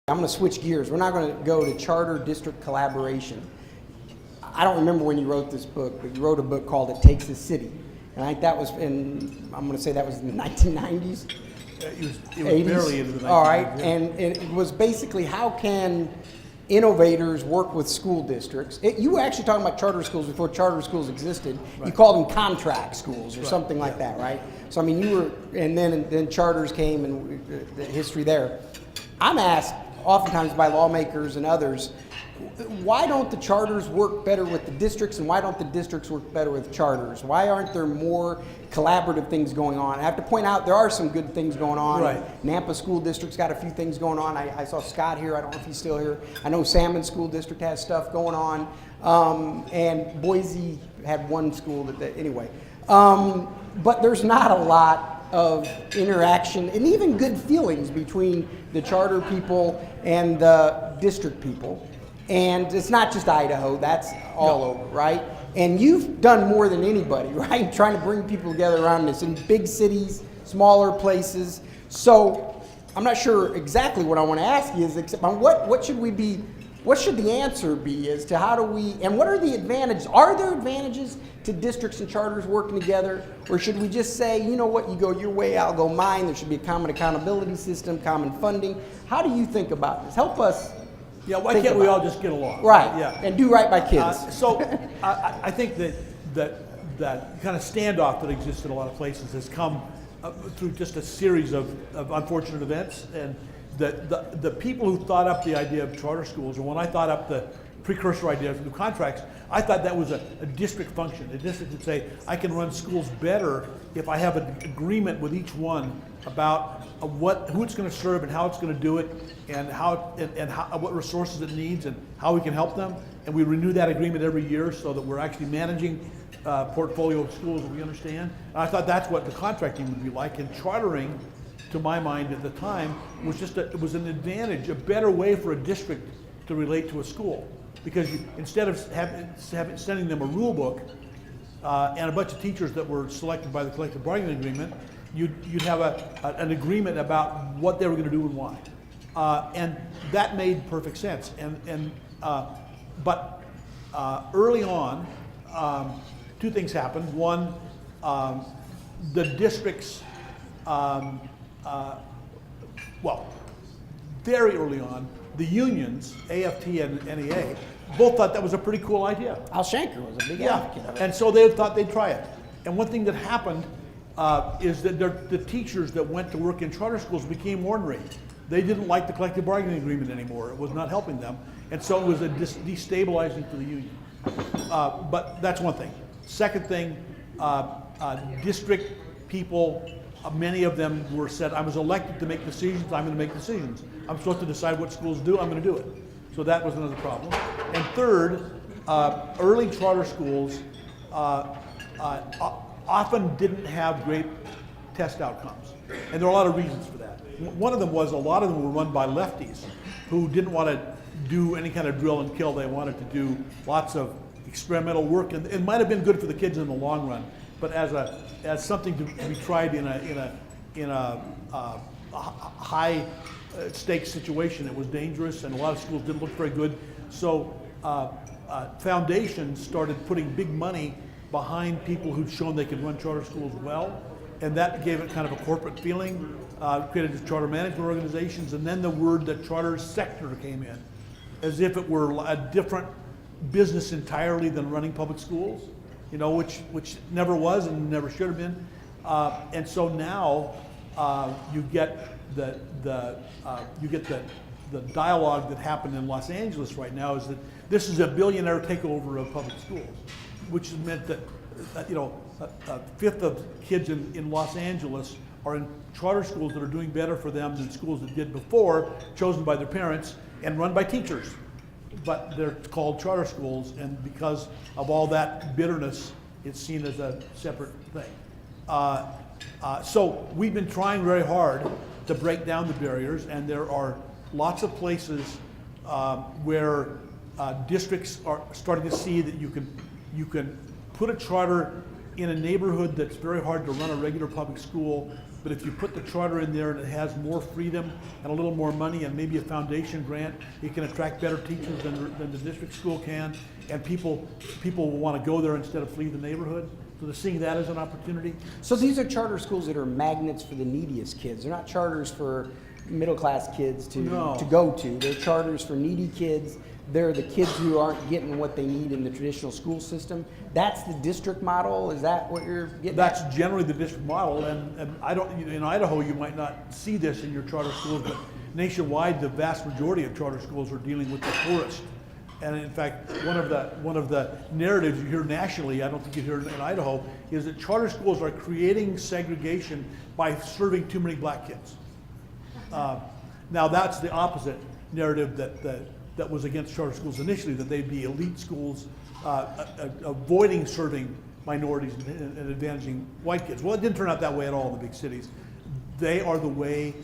I'm going to switch gears. We're not going to go to charter district collaboration. I don't remember when you wrote this book, but you wrote a book called It Takes a City. And I think that was I'm going to say that was in the 1990s. It was barely into the 1990s. All right, Yeah. and it was basically how can innovators work with school districts. You were actually talking about charter schools before charter schools existed. Right. You called them contract schools or Right. something like that, right? So I mean, you were, and then charters came and the history there. I'm asked oftentimes by lawmakers and others, why don't the charters work better with the districts and why don't the districts work better with charters? Why aren't there more collaborative things going on? I have to point out there are some good things going on. Right. Nampa School District's got a few things going on. I saw Scott here. I don't know if he's still here. I know Salmon School District has stuff going on. And Boise had one school anyway. But there's not a lot of interaction and even good feelings between the charter people and the district people. And it's not just Idaho, that's all over, right? And you've done more than anybody, right? Trying to bring people together around this in big cities, smaller places. So I'm not sure exactly what I want to ask you is, except on what should the answer be as to how do we, and what are the advantages? Are there advantages to districts and charters working together? Or should we just say, you know what, you go your way, I'll go mine. There should be a common accountability system, common funding. How do you think about this? Help us. Yeah, why can't we all just get along? Right, Yeah. and do right by kids. So I think that kind of standoff that exists in a lot of places has come through just a series of unfortunate events. And the people who thought up the idea of charter schools, or when I thought up the precursor idea of new contracts, I thought that was a district function. A district would say, I can run schools better if I have an agreement with each one about who it's going to serve and how it's going to do it, and what resources it needs and how we can help them. And we renew that agreement every year so that we're actually managing a portfolio of schools that we understand. And I thought that's what the contracting would be like. And chartering, to my mind at the time, was it was an advantage, a better way for a district to relate to a school. Because instead of sending them a rule book and a bunch of teachers that were selected by the collective bargaining agreement, you'd have an agreement about what they were going to do and why. And that made perfect sense. But early on, two things happened. One, the districts, very early on, the unions, AFT and NEA, both thought that was a pretty cool idea. Al Shanker was a big advocate of it. And so they thought they'd try it. And one thing that happened is that the teachers that went to work in charter schools became ornery. They didn't like the collective bargaining agreement anymore. It was not helping them. And so it was destabilizing for the union. But that's one thing. Second thing, district people, many of them said, I was elected to make decisions, I'm going to make decisions. I'm supposed to decide what schools do, I'm going to do it. So that was another problem. And third, early charter schools often didn't have great test outcomes. And there are a lot of reasons for that. One of them was a lot of them were run by lefties who didn't want to do any kind of drill and kill. They wanted to do lots of experimental work, and it might have been good for the kids in the long run, but as something to be tried in a high stakes situation, it was dangerous, and a lot of schools didn't look very good. So foundations started putting big money behind people who'd shown they could run charter schools well, and that gave it kind of a corporate feeling, created the charter management organizations, and then the word that charter sector came in, as if it were a different business entirely than running public schools, which never was and never should have been. And so now you get the dialogue that happened in Los Angeles right now is that this is a billionaire takeover of public schools, which has meant that a fifth of kids in Los Angeles are in charter schools that are doing better for them than schools that did before, chosen by their parents and run by teachers. But they're called charter schools, and because of all that bitterness, it's seen as a separate thing. So we've been trying very hard to break down the barriers, and there are lots of places where districts are starting to see that you can put a charter in a neighborhood that's very hard to run a regular public school, but if you put the charter in there and it has more freedom and a little more money and maybe a foundation grant, it can attract better teachers than the district school can, and people will want to go there instead of flee the neighborhood. So they're seeing that as an opportunity. So these are charter schools that are magnets for the neediest kids. They're not charters for middle-class kids to go to. They're charters for needy kids. They're the kids who aren't getting what they need in the traditional school system. That's the district model? Is that what you're getting That's at? generally the district model, and I don't, in Idaho, you might not see this in your charter schools, but nationwide, the vast majority of charter schools are dealing with the poorest. And in fact, one of the narratives you hear nationally, I don't think you hear in Idaho, is that charter schools are creating segregation by serving too many black kids. Now that's the opposite narrative that was against charter schools initially, that they'd be elite schools avoiding serving minorities and advantaging white kids. Well, it didn't turn out that way at all in the big cities. They are the way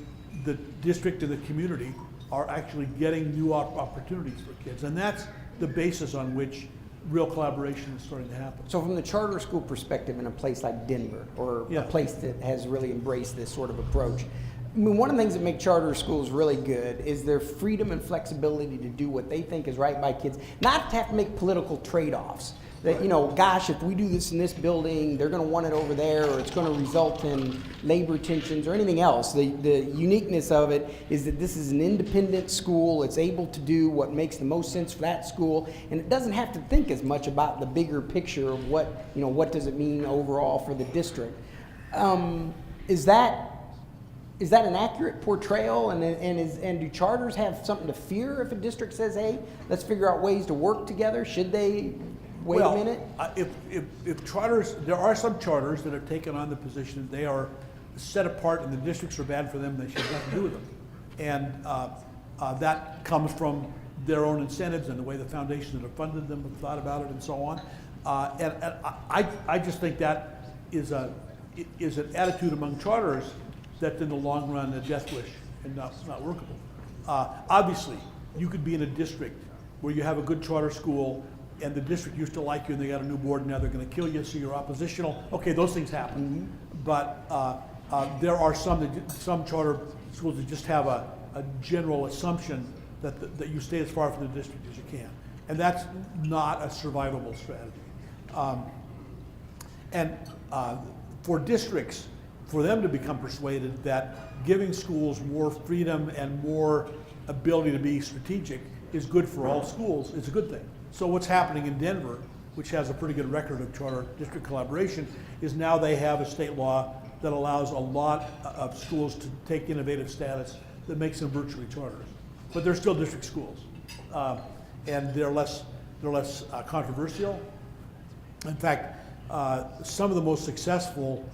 the district and the community are actually getting new opportunities for kids. And that's the basis on which real collaboration is starting to happen. So from the charter school perspective in a place like Denver, or a place that has really embraced this sort of approach, I mean, one of the things that make charter schools really good is their freedom and flexibility to do what they think is right by kids, not to have to make political trade-offs. That, you know, gosh, if we do this in this building, they're going to want it over there, or it's going to result in labor tensions or anything else. The uniqueness of it is that this is an independent school. It's able to do what makes the most sense for that school, and it doesn't have to think as much about the bigger picture of what does it mean overall for the district. Is that an accurate portrayal, and do charters have something to fear if a district says, hey, let's figure out ways to work together? Should they wait a minute? If charters, there are some charters that have taken on the position that they are set apart and the districts are bad for them, they should have nothing to do with them. And that comes from their own incentives and the way the foundations that have funded them have thought about it and so on. And I just think that is an attitude among charters that's in the long run a death wish and not workable. Obviously, you could be in a district where you have a good charter school and the district used to like you and they got a new board and now they're going to kill you, so you're oppositional. Okay, those things happen. Mm-hmm. But there are some charter schools that just have a general assumption that you stay as far from the district as you can. And that's not a survivable strategy. For districts, for them to become persuaded that giving schools more freedom and more ability to be strategic is good for all schools, is a good thing. So what's happening in Denver, which has a pretty good record of charter district collaboration, is now they have a state law that allows a lot of schools to take innovative status that makes them virtually charters. But they're still district schools. And they're less controversial. In fact, some of the most successful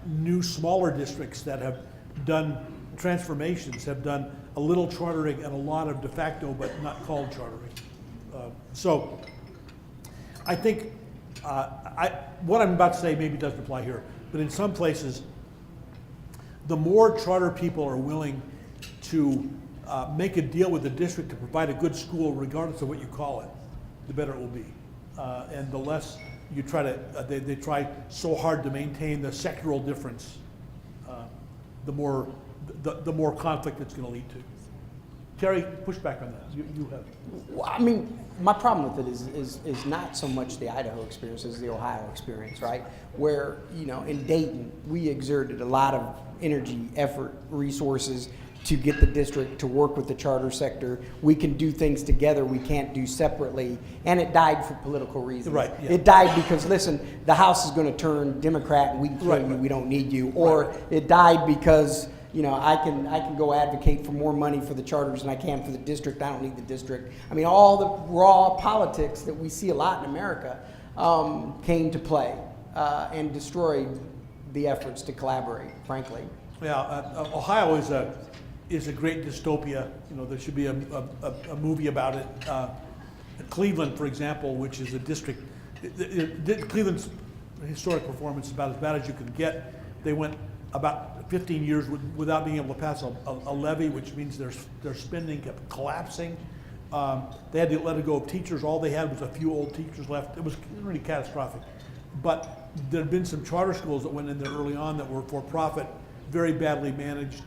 new smaller districts that have done transformations have done a little chartering and a lot of de facto but not called chartering. So I think what I'm about to say maybe doesn't apply here, but in some places the more charter people are willing to make a deal with the district to provide a good school regardless of what you call it, the better it will be. And the less you try to, they try so hard to maintain the sectoral difference, the more conflict it's going to lead to. Terry, push back on that. You have. Well, I mean, my problem with it is not so much the Idaho experience as the Ohio experience, right? Where, in Dayton, we exerted a lot of energy, effort, resources to get the district to work with the charter sector. We can do things together we can't do separately, and it died for political reasons. Right. Yeah. It died because, listen, the House is going to turn Democrat and we can kill you, we don't need you. Or it died because, I can go advocate for more money for the charters than I can for the district. I don't need the district. I mean, all the raw politics that we see a lot in America came to play and destroyed the efforts to collaborate, frankly. Yeah, Ohio is a great dystopia. There should be a movie about it. Cleveland, for example, which is a district, Cleveland's historic performance is about as bad as you can get. They went about 15 years without being able to pass a levy, which means their spending kept collapsing. They had to let go of teachers. All they had was a few old teachers left. It was really catastrophic. but there have been some charter schools that went in there early on that were for-profit, very badly managed,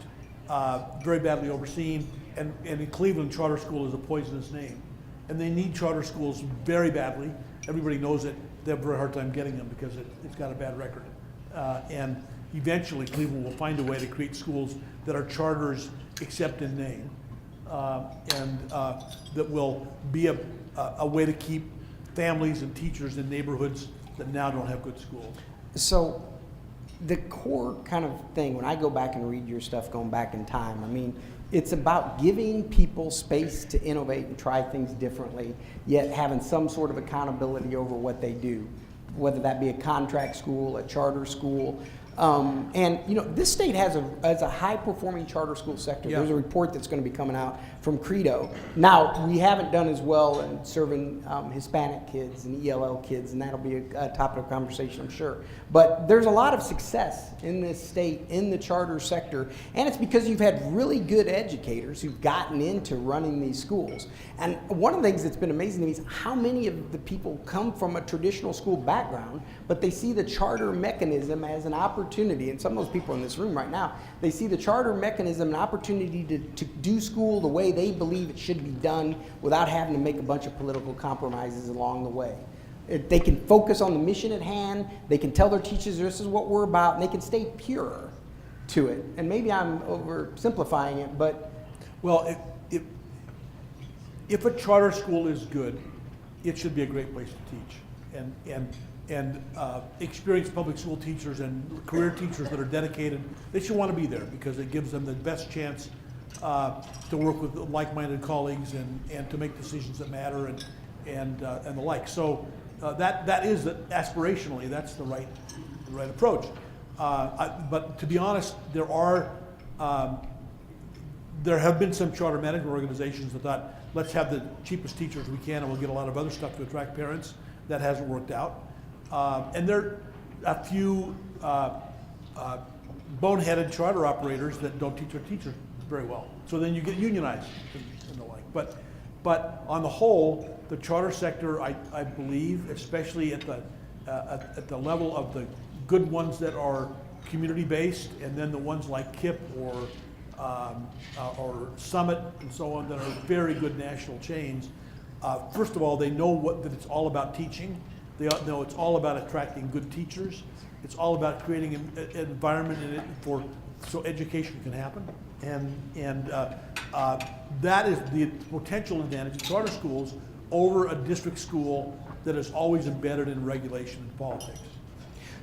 very badly overseen, and in Cleveland, charter school is a poisonous name. And they need charter schools very badly. Everybody knows it. They have a very hard time getting them because it's got a bad record. And eventually, Cleveland will find a way to create schools that are charters except in name, and that will be a way to keep families and teachers in neighborhoods that now don't have good schools. So the core kind of thing, when I go back and read your stuff going back in time, I mean, it's about giving people space to innovate and try things differently, yet having some sort of accountability over what they do, whether that be a contract school, a charter school. And you know, this state has a high-performing charter school sector. Yeah. There's a report that's going to be coming out from Credo. Now, we haven't done as well in serving Hispanic kids and ELL kids, and that'll be a topic of conversation, I'm sure. But there's a lot of success in this state in the charter sector, and it's because you've had really good educators who've gotten into running these schools. And one of the things that's been amazing to me is how many of the people come from a traditional school background, but they see the charter mechanism as an opportunity, and some of those people in this room right now, they see the charter mechanism an opportunity to do school the way they believe it should be done without having to make a bunch of political compromises along the way. They can focus on the mission at hand, they can tell their teachers this is what we're about, and they can stay pure to it. And maybe I'm oversimplifying it, but... Well, if a charter school is good, it should be a great place to teach. And experienced public school teachers and career teachers that are dedicated, they should want to be there because it gives them the best chance to work with like-minded colleagues and to make decisions that matter and the like. So that is aspirationally, that's the right approach. But to be honest, there have been some charter management organizations that thought, let's have the cheapest teachers we can and we'll get a lot of other stuff to attract parents. That hasn't worked out. And there are a few boneheaded charter operators that don't teach their teachers very well. So then you get unionized and the like. But on the whole, the charter sector, I believe, especially at the level of the good ones that are community-based, and then the ones like KIP or Summit and so on that are very good national chains. First of all, they know that it's all about teaching. They know it's all about attracting good teachers. It's all about creating an environment in it so education can happen. And that is the potential advantage of charter schools over a district school that is always embedded in regulation and politics.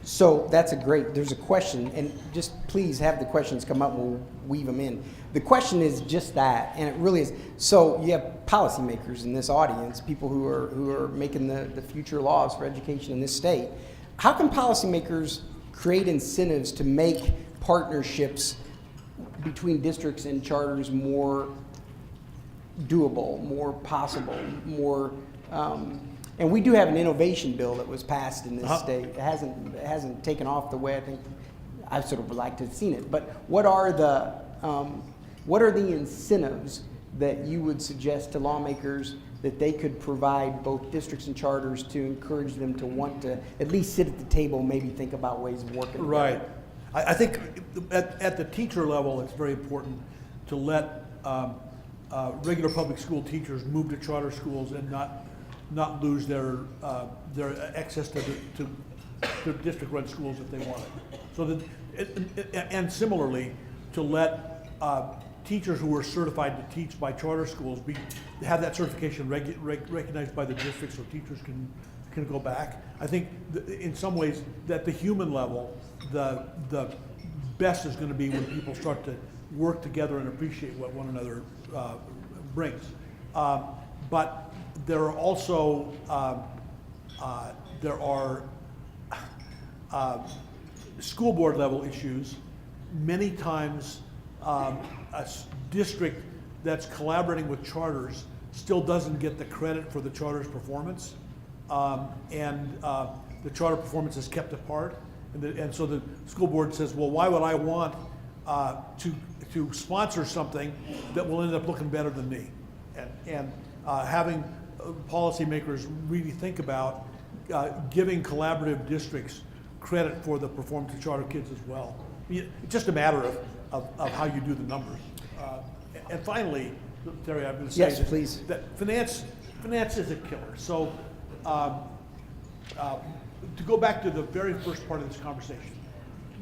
So there's a question, and just please have the questions come up and we'll weave them in. The question is just that, and it really is. So you have policymakers in this audience, people who are making the future laws for education in this state. How can policymakers create incentives to make partnerships between districts and charters more doable, more possible, more and we do have an innovation bill that was passed in this state. It hasn't taken off the way I think I sort of would like to have seen it. But what are the incentives that you would suggest to lawmakers that they could provide both districts and charters to encourage them to want to at least sit at the table and maybe think about ways of working together? Right. I think at the teacher level, it's very important to let regular public school teachers move to charter schools and not lose their access to district-run schools if they want it. So that, and similarly, to let teachers who are certified to teach by charter schools have that certification recognized by the districts so teachers can go back. I think in some ways that the human level, the best is going to be when people start to work together and appreciate what one another brings. But there are also school board level issues. Many times a district that's collaborating with charters still doesn't get the credit for the charter's performance, and the charter performance is kept apart, and so the school board says, well, why would I want to sponsor something that will end up looking better than me? And having policymakers really think about, giving collaborative districts credit for the performance of charter kids as well. It's just a matter of how you do the numbers. And finally, Terry, I'm going to say Yes, please. that finance is a killer. So to go back to the very first part of this conversation,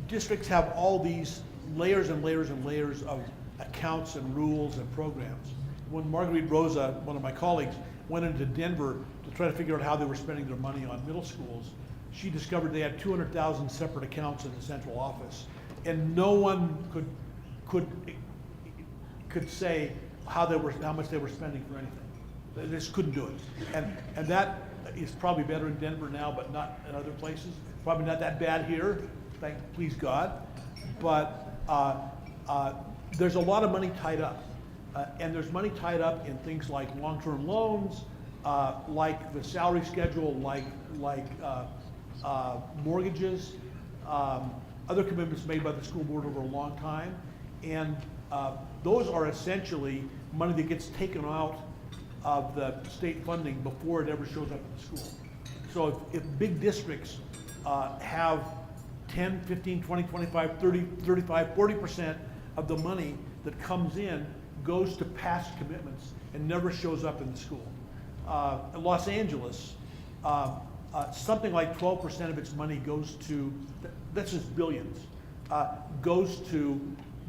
districts have all these layers and layers and layers of accounts and rules and programs. When Marguerite Rosa, one of my colleagues, went into Denver to try to figure out how they were spending their money on middle schools, she discovered they had 200,000 separate accounts in the central office, and no one could say how much they were spending for anything. They just couldn't do it, and that is probably better in Denver now, but not in other places. Probably not that bad here, please God, but there's a lot of money tied up, and there's money tied up in things like long-term loans, like the salary schedule, like mortgages, other commitments made by the school board over a long time, and those are essentially money that gets taken out of the state funding before it ever shows up in the school. So if big districts have 10, 15, 20, 25, 30, 35, 40% of the money that comes in goes to past commitments and never shows up in the school. In Los Angeles, something like 12% of its money goes to, that's just billions, goes to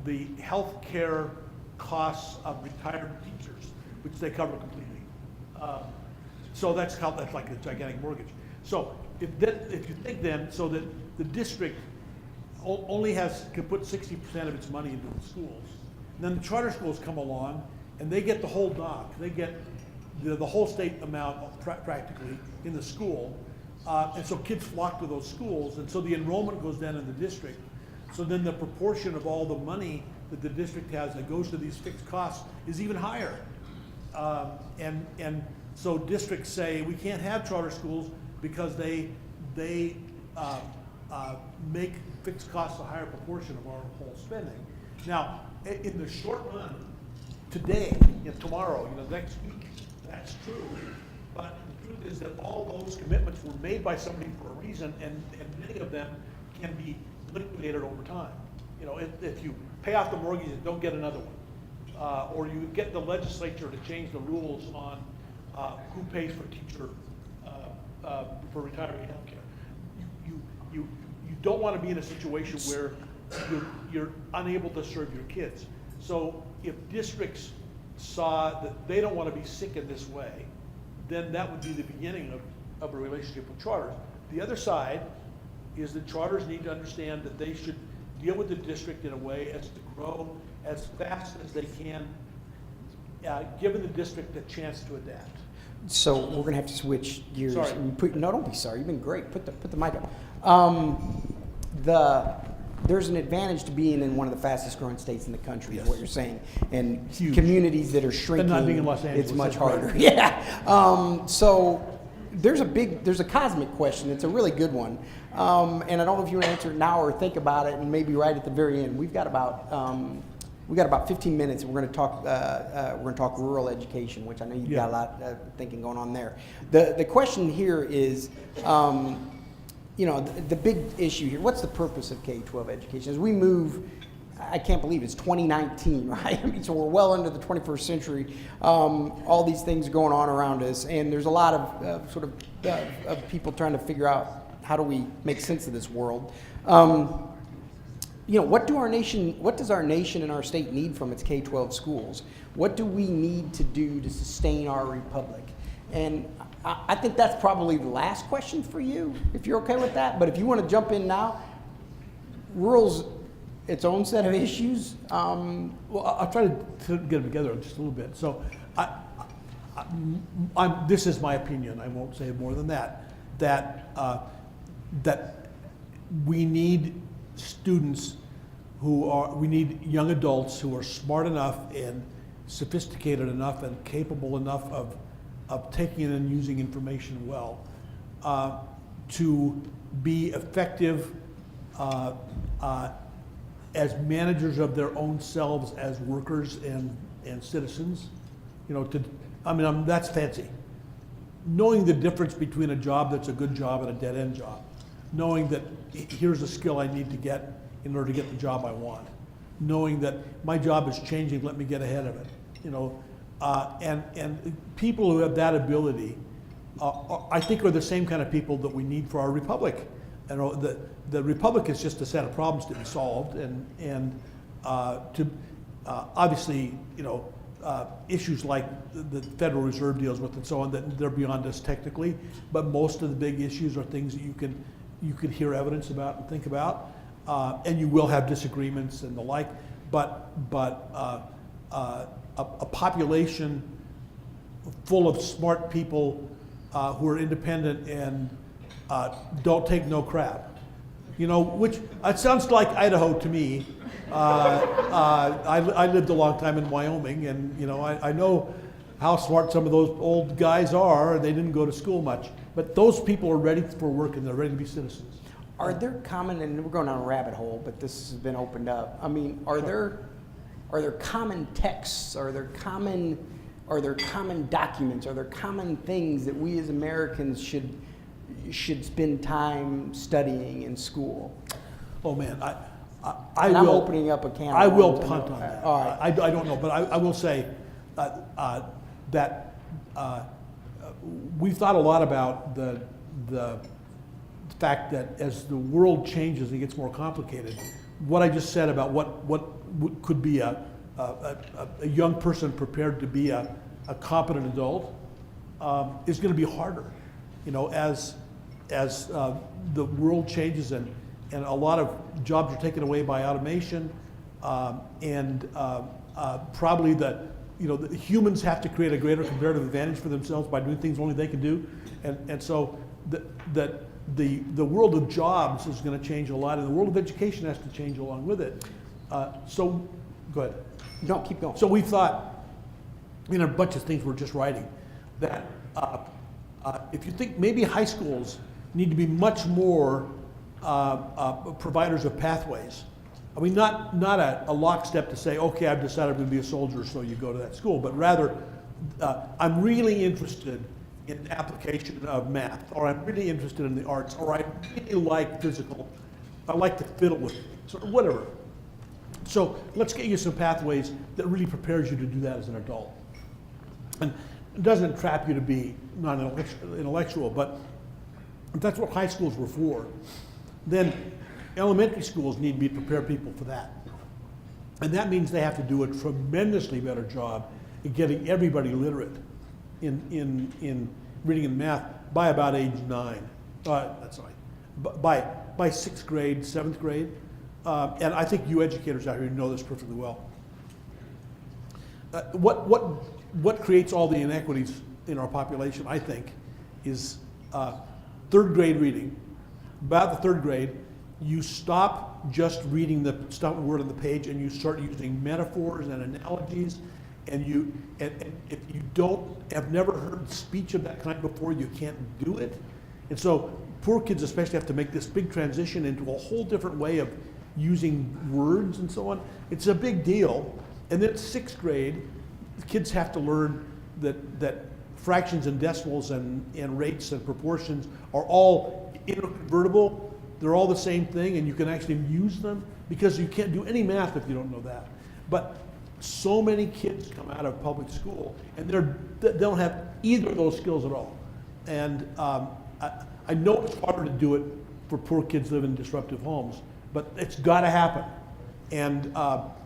the health care costs of retired teachers, which they cover completely. So that's like a gigantic mortgage. So if you think then, so that the district only can put 60% of its money into the schools, and then the charter schools come along and they get the whole dock. They get the whole state amount practically in the school, and so kids flock to those schools, and so the enrollment goes down in the district. So then the proportion of all the money that the district has that goes to these fixed costs is even higher. And so districts say we can't have charter schools because they make fixed costs a higher proportion of our whole spending. Now, in the short run, today, tomorrow, next week, that's true. But the truth is that all those commitments were made by somebody for a reason, and many of them can be liquidated over time. If you pay off the mortgage and don't get another one, or you get the legislature to change the rules on who pays for teacher for retiree health care. You don't want to be in a situation where you're unable to serve your kids. So if districts saw that they don't want to be sick in this way, then that would be the beginning of a relationship with charters. The other side is that charters need to understand that they should deal with the district in a way as to grow as fast as they can, giving the district a chance to adapt. So we're going to have to switch gears. Sorry. No, don't be sorry. You've been great. Put the mic up. There's an advantage to being in one of the fastest growing states in the country, is what you're saying. And Huge. Communities that are shrinking, not being in Los Angeles, it's much that's right. harder. Yeah. So there's a cosmic question. It's a really good one. And I don't know if you want to answer it now or think about it, and maybe right at the very end. We've got about 15 minutes, and we're going to talk rural education, which I know you've got a lot of thinking going on there. The question here is, the big issue here. What's the purpose of K-12 education? As we move, I can't believe it's 2019, right? I mean, so we're well into the 21st century. All these things going on around us, and there's a lot of of people trying to figure out how do we make sense of this world. What does our nation and our state need from its K-12 schools? What do we need to do to sustain our republic? And I think that's probably the last question for you, if you're okay with that. But if you want to jump in now, rural's its own set of issues. Well, I'll try to get them together just a little bit. So this is my opinion. I won't say more than that. That we need students we need young adults who are smart enough and sophisticated enough and capable enough of taking in and using information well to be effective as managers of their own selves as workers and citizens. That's fancy. knowing the difference between a job that's a good job and a dead-end job, knowing that here's a skill I need to get in order to get the job I want, knowing that my job is changing, let me get ahead of it, you know, and people who have that ability, I think, are the same kind of people that we need for our republic. And the republic is just a set of problems to be solved, and obviously, you know, issues like the Federal Reserve deals with and so on, that they're beyond us technically, but most of the big issues are things that you can hear evidence about and think about, and you will have disagreements and the like, but a population full of smart people who are independent and don't take no crap, you know, which it sounds like Idaho to me. I lived a long time in Wyoming, and you know, I know how smart some of those old guys are. They didn't go to school much, but those people are ready for work and they're ready to be citizens. Are there common, and we're going down a rabbit hole, but this has been opened up. I mean, are there common texts? Are there common documents? Are there common things that we as Americans should spend time studying in school? Oh man, I'm opening up a can of worms. I will punt on that. All right. I don't know, but I will say that we've thought a lot about the fact that as the world changes and gets more complicated, what I just said about what could be a young person prepared to be a competent adult is going to be harder. You know, as the world changes and a lot of jobs are taken away by automation, and probably the humans have to create a greater comparative advantage for themselves by doing things only they can do, and so the world of jobs is going to change a lot, and the world of education has to change along with it. So, go ahead. No, keep going. So we thought, in a bunch of things we're just writing, that if you think maybe high schools need to be much more providers of pathways. I mean, not a lockstep to say, okay, I've decided I'm going to be a soldier, so you go to that school, but rather, I'm really interested in application of math, or I'm really interested in the arts, or I really like physical, I like to fiddle with things, or whatever. So let's get you some pathways that really prepares you to do that as an adult. And it doesn't trap you to be non-intellectual, but if that's what high schools were for, then elementary schools need to prepare people for that. And that means they have to do a tremendously better job in getting everybody literate in reading and math by about age 9. That's right. By 6th grade, 7th grade. And I think you educators out here know this perfectly well. What creates all the inequities in our population, I think, is 3rd grade reading. About the 3rd grade, you stop just reading the word on the page and you start using metaphors and analogies, and if you have never heard speech of that kind before, you can't do it. And so poor kids especially have to make this big transition into a whole different way of using words and so on. It's a big deal. And then 6th grade, the kids have to learn that fractions and decimals and rates and proportions are all interconvertible. They're all the same thing, and you can actually use them, because you can't do any math if you don't know that. But so many kids come out of public school and they don't have either of those skills at all. And I know it's harder to do it for poor kids living in disruptive homes, but it's got to happen. And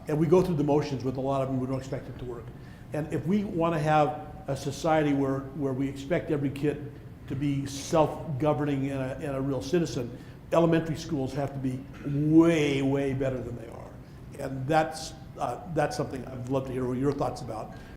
we go through the motions with a lot of them. We don't expect it to work. And if we want to have a society where we expect every kid to be self-governing and a real citizen, elementary schools have to be way, way better than they are. And that's something I'd love to hear your thoughts about.